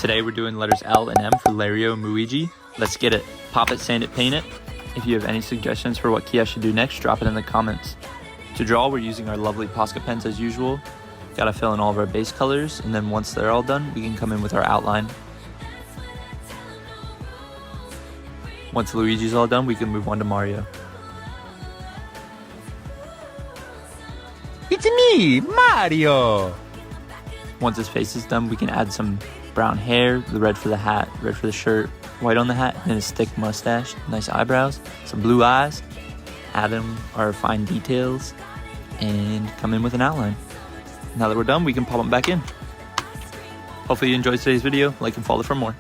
Today we're doing letters L and M for Lario and Luigi. Let's get it. Pop it, sand it, paint it. If you have any suggestions for what key I should do next, drop it in the comments. To draw, we're using our lovely Posca pens as usual. Gotta fill in all of our base colors, and then once they're all done, we can come in with our outline. Once Luigi's all done, we can move on to Mario. It's me, Mario! Once his face is done, we can add some brown hair, the red for the hat, red for the shirt, white on the hat, and his thick mustache, nice eyebrows, some blue eyes, add in our fine details, and come in with an outline. Now that we're done, we can pop them back in. Hopefully you enjoyed today's video. Like and follow for more.